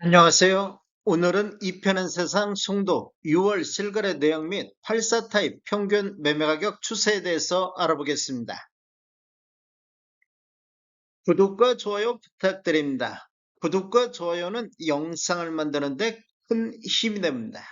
안녕하세요. 오늘은 이편한 세상 송도 6월 실거래 내역 및 84 타입 평균 매매가격 추세에 대해서 알아보겠습니다. 구독과 좋아요 부탁드립니다. 구독과 좋아요는 영상을 만드는 데 큰 힘이 됩니다.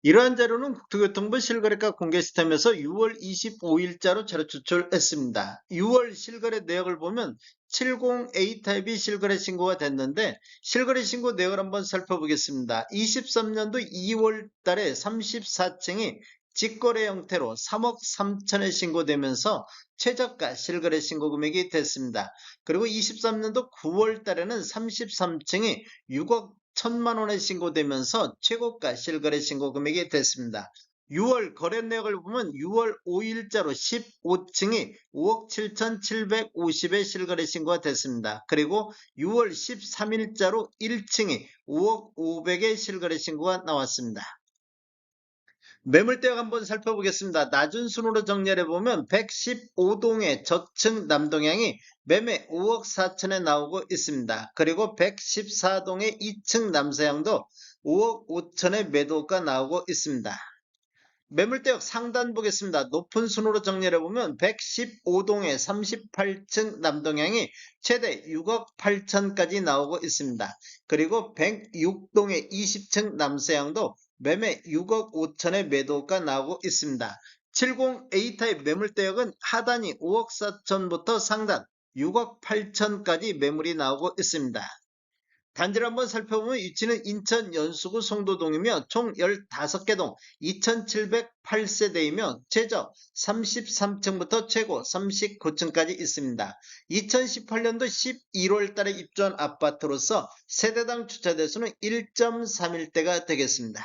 이러한 자료는 국토교통부 실거래가 공개 시스템에서 6월 25일자로 자료 추출했습니다. 6월 실거래 내역을 보면 70A 타입이 실거래 신고가 됐는데 실거래 신고 내역을 한번 살펴보겠습니다. 23년도 2월 달에 34층이 직거래 형태로 3억 3천에 신고되면서 최저가 실거래 신고 금액이 됐습니다. 그리고 23년도 9월 달에는 33층이 6억 1천만 원에 신고되면서 최고가 실거래 신고 금액이 됐습니다. 6월 거래 내역을 보면 6월 5일자로 15층이 5억 7,750에 실거래 신고가 됐습니다. 그리고 6월 13일자로 1층이 5억 500에 실거래 신고가 나왔습니다. 매물대역 한번 살펴보겠습니다. 낮은 순으로 정리를 해보면 115동의 저층 남동향이 매매 5억 4천에 나오고 있습니다. 그리고 114동의 2층 남서향도 5억 5천에 매도가 나오고 있습니다. 매물대역 상단 보겠습니다. 높은 순으로 정리를 해보면 115동의 38층 남동향이 최대 6억 8천까지 나오고 있습니다. 그리고 106동의 20층 남서향도 매매 6억 5천의 매도가 나오고 있습니다. 70A 타입 매물대역은 하단이 5억 4천부터 상단 6억 8천까지 매물이 나오고 있습니다. 단지를 한번 살펴보면 위치는 인천 연수구 송도동이며 총 15개 동 2708세대이며 최저 33층부터 최고 39층까지 있습니다. 2018년도 11월 달에 입주한 아파트로서 세대당 주차 대수는 1.31대가 되겠습니다.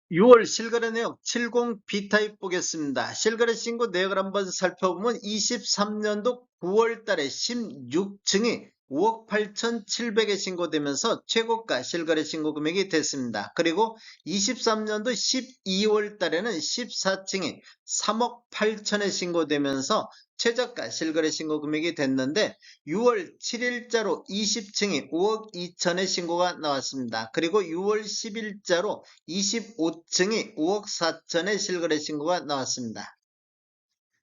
6월 실거래 내역 70B타입 보겠습니다. 실거래 신고 내역을 한번 살펴보면 23년도 9월 달에 16층이 5억 8,700에 신고되면서 최고가 실거래 신고 금액이 됐습니다. 그리고 23년도 12월 달에는 14층이 3억 8천에 신고되면서 최저가 실거래 신고 금액이 됐는데 6월 7일자로 20층이 5억 2천에 신고가 나왔습니다. 그리고 6월 10일자로 25층이 5억 4천에 실거래 신고가 나왔습니다.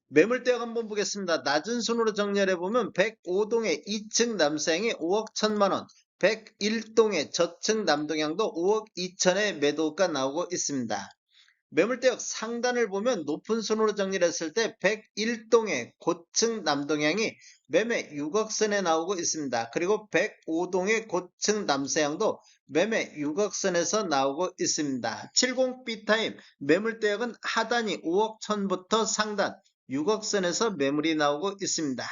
매물대역 한번 보겠습니다. 낮은 순으로 정리를 해보면 105동의 2층 남서향이 5억 1천만원, 101동의 저층 남동향도 5억 2천의 매도가 나오고 있습니다. 매물대역 상단을 보면 높은 순으로 정리를 했을 때 101동의 고층 남동향이 매매 6억 선에 나오고 있습니다. 그리고 105동의 고층 남서향도 매매 6억 선에서 나오고 있습니다. 70B 타입 매물대역은 하단이 5억 천부터 상단 6억 선에서 매물이 나오고 있습니다.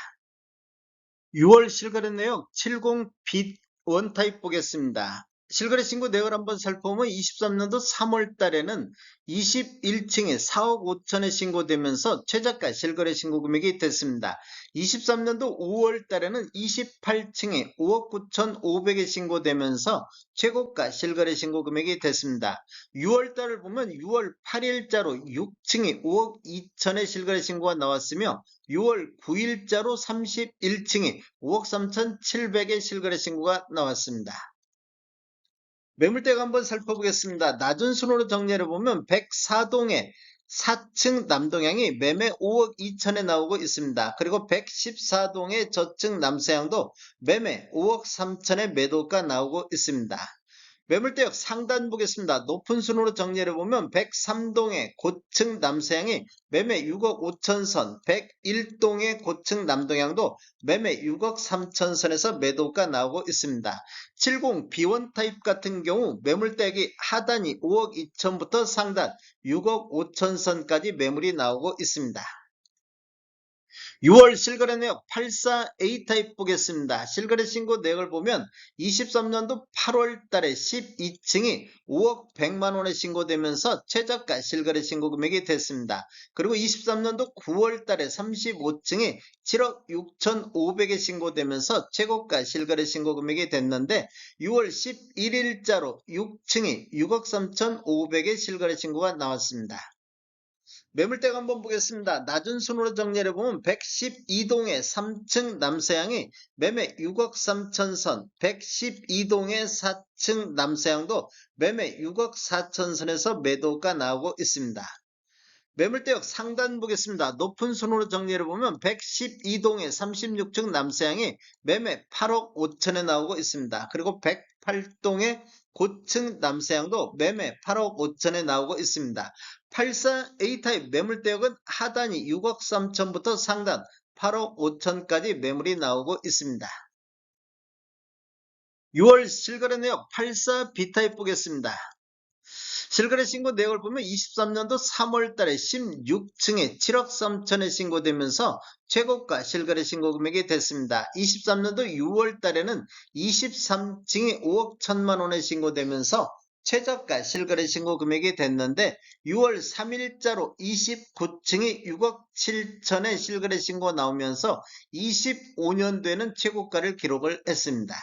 6월 실거래 내역 70B 원타입 보겠습니다. 실거래 신고 내역을 한번 살펴보면 23년도 3월 달에는 21층에 4억 5천에 신고되면서 최저가 실거래 신고 금액이 됐습니다. 23년도 5월 달에는 28층에 5억 9천5백에 신고되면서 최고가 실거래 신고 금액이 됐습니다. 6월 달을 보면 6월 8일자로 6층이 5억 2천에 실거래 신고가 나왔으며 6월 9일자로 31층이 5억 3,700의 실거래 신고가 나왔습니다. 매물대가 한번 살펴보겠습니다. 낮은 순으로 정리를 보면 104동의 4층 남동향이 매매 5억 2천에 나오고 있습니다. 그리고 114동의 저층 남서향도 매매 5억 3천에 매도가 나오고 있습니다. 매물대역 상단 보겠습니다. 높은 순으로 정리를 보면 103동의 고층 남서향이 매매 6억 5천선, 101동의 고층 남동향도 매매 6억 3천선에서 매도가 나오고 있습니다. 70 B1 타입 같은 경우 매물대역이 하단이 5억 2천부터 상단 6억 5천선까지 매물이 나오고 있습니다. 6월 실거래 내역 84A 타입 보겠습니다. 실거래 신고 내역을 보면 23년도 8월 달에 12층이 5억 100만 원에 신고되면서 최저가 실거래 신고 금액이 됐습니다. 그리고 23년도 9월 달에 35층이 7억 6,500에 신고되면서 최고가 실거래 신고 금액이 됐는데 6월 11일자로 6층이 6억 3,500에 실거래 신고가 나왔습니다. 매물대가 한번 보겠습니다. 낮은 순으로 정리해 보면 112동의 3층 남서향이 매매 6억 3천 선, 112동의 4층 남서향도 매매 6억 4천 선에서 매도가 나오고 있습니다. 매물대역 상단 보겠습니다. 높은 순으로 정리해 보면 112동의 36층 남서향이 매매 8억 5천에 나오고 있습니다. 그리고 108동의 고층 남서향도 매매 8억 5천에 나오고 있습니다. 84 A타입 매물대역은 하단이 6억 3천부터 상단 8억 5천까지 매물이 나오고 있습니다. 6월 실거래 내역 84 B타입 보겠습니다. 실거래 신고 내역을 보면 23년도 3월 달에 16층에 7억 3천에 신고되면서 최고가 실거래 신고 금액이 됐습니다. 23년도 6월 달에는 23층이 5억 1천만 원에 신고되면서 최저가 실거래 신고 금액이 됐는데 6월 3일자로 29층이 6억 7천에 실거래 신고 나오면서 25년도에는 최고가를 기록을 했습니다.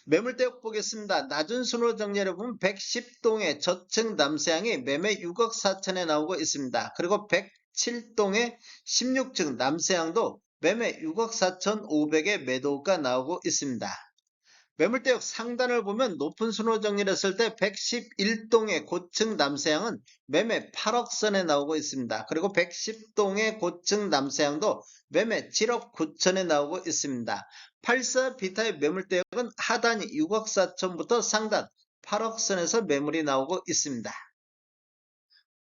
매물대역 보겠습니다. 낮은 순으로 정리해 보면 110동의 저층 남서향이 매매 6억 4천에 나오고 있습니다. 그리고 107동의 16층 남서향도 매매 6억 4천 5백에 매도가 나오고 있습니다. 매물대역 상단을 보면 높은 순으로 정리를 했을 때 111동의 고층 남서향은 매매 8억 선에 나오고 있습니다. 그리고 110동의 고층 남서향도 매매 7억 9천에 나오고 있습니다. 84 B타입 매물대역은 하단이 6억 4천부터 상단 8억 선에서 매물이 나오고 있습니다.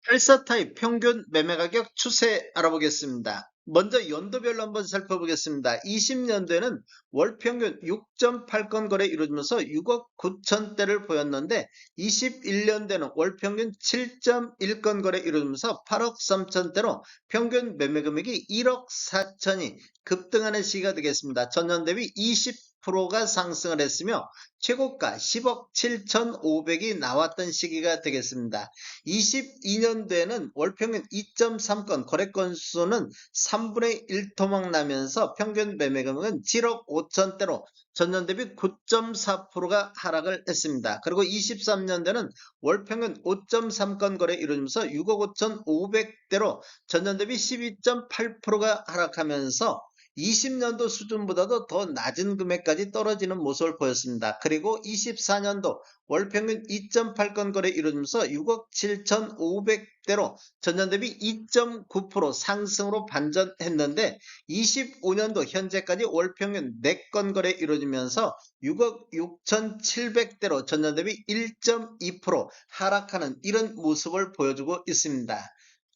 84 타입 평균 매매가격 추세 알아보겠습니다. 먼저 연도별로 한번 살펴보겠습니다. 20년도에는 월평균 6.8건 거래 이루어지면서 6억 9천대를 보였는데 21년도에는 월평균 7.1건 거래 이루어지면서 8억 3천대로 평균 매매금액이 1억 4천이 급등하는 시기가 되겠습니다. 전년 대비 20%가 상승을 했으며 최고가 10억 7천5백이 나왔던 시기가 되겠습니다. 22년도에는 월평균 2.3건 거래건 수는 3분의 1 토막 나면서 평균 매매금액은 7억 5천대로 전년 대비 9.4%가 하락을 했습니다. 그리고 23년도에는 월평균 5.3건 거래 이루어지면서 6억 5천 5백대로 전년 대비 12.8%가 하락하면서 20년도 수준보다도 더 낮은 금액까지 떨어지는 모습을 보였습니다. 그리고 24년도 월평균 2.8건 거래 이루어지면서 6억 7천5백대로 전년 대비 2.9% 상승으로 반전했는데 25년도 현재까지 월평균 4건 거래 이루어지면서 6억 6천7백대로 전년 대비 1.2% 하락하는 이런 모습을 보여주고 있습니다.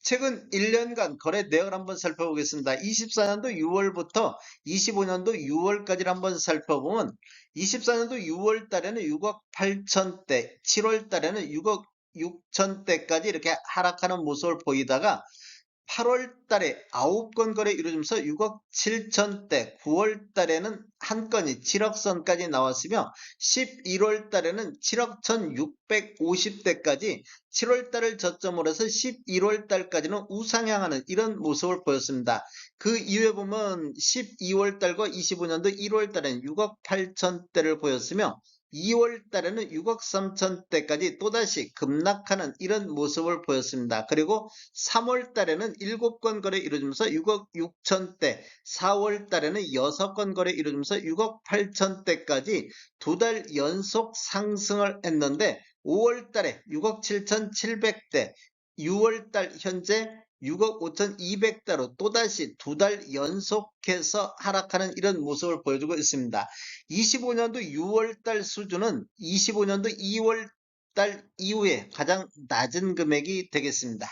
최근 1년간 거래 내역을 한번 살펴보겠습니다. 24년도 6월부터 25년도 6월까지를 한번 살펴보면 24년도 6월 달에는 6억 8천대, 7월 달에는 6억 6천대까지 이렇게 하락하는 모습을 보이다가 8월 달에 9건 거래 이루어지면서 6억 7천대, 9월 달에는 한 건이 7억 선까지 나왔으며 11월 달에는 7억 1,650대까지 7월 달을 저점으로 해서 11월 달까지는 우상향하는 이런 모습을 보였습니다. 그 이후에 보면 12월 달과 25년도 1월 달에는 6억 8천대를 보였으며 2월 달에는 6억 3천대까지 또다시 급락하는 이런 모습을 보였습니다. 그리고 3월 달에는 7건 거래 이루어지면서 6억 6천대, 4월 달에는 6건 거래 이루어지면서 6억 8천대까지 2달 연속 상승을 했는데 5월 달에 6억 7천7백대, 6월 달 현재 6억 5천2백대로 또다시 2달 연속해서 하락하는 이런 모습을 보여주고 있습니다. 25년도 6월달 수준은 25년도 2월달 이후에 가장 낮은 금액이 되겠습니다.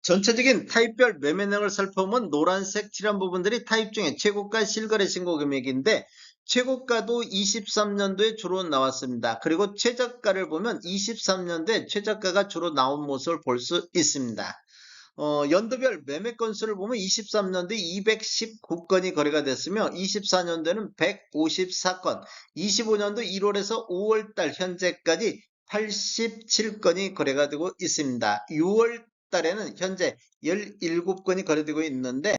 전체적인 타입별 매매 내역을 살펴보면 노란색 칠한 부분들이 타입 중에 최고가 실거래 신고 금액인데 최고가도 23년도에 주로 나왔습니다. 그리고 최저가를 보면 23년도에 최저가가 주로 나온 모습을 볼 수 있습니다. 연도별 매매 건수를 보면 23년도에 219건이 거래가 됐으며 24년도에는 154건, 25년도 1월에서 5월달 현재까지 87건이 거래가 되고 있습니다. 6월 달에는 현재 17건이 거래되고 있는데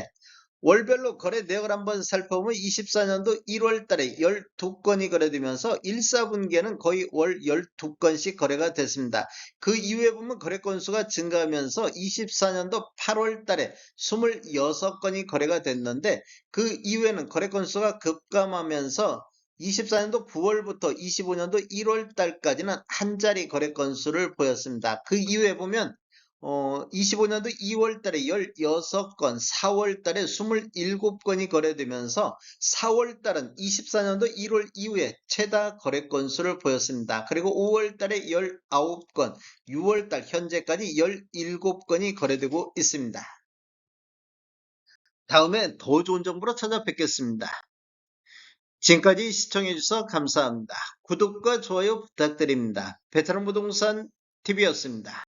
월별로 거래 내역을 한번 살펴보면 24년도 1월 달에 12건이 거래되면서 1, 4분기에는 거의 월 12건씩 거래가 됐습니다. 그 이후에 보면 거래 건수가 증가하면서 24년도 8월 달에 26건이 거래가 됐는데 그 이후에는 거래 건수가 급감하면서 24년도 9월부터 25년도 1월 달까지는 한 자리 거래 건수를 보였습니다. 그 이후에 보면 25년도 2월 달에 16건, 4월 달에 27건이 거래되면서 4월 달은 24년도 1월 이후에 최다 거래 건수를 보였습니다. 그리고 5월 달에 19건, 6월 달 현재까지 17건이 거래되고 있습니다. 다음에 더 좋은 정보로 찾아뵙겠습니다. 지금까지 시청해주셔서 감사합니다. 구독과 좋아요 부탁드립니다. 베테랑 부동산 TV였습니다.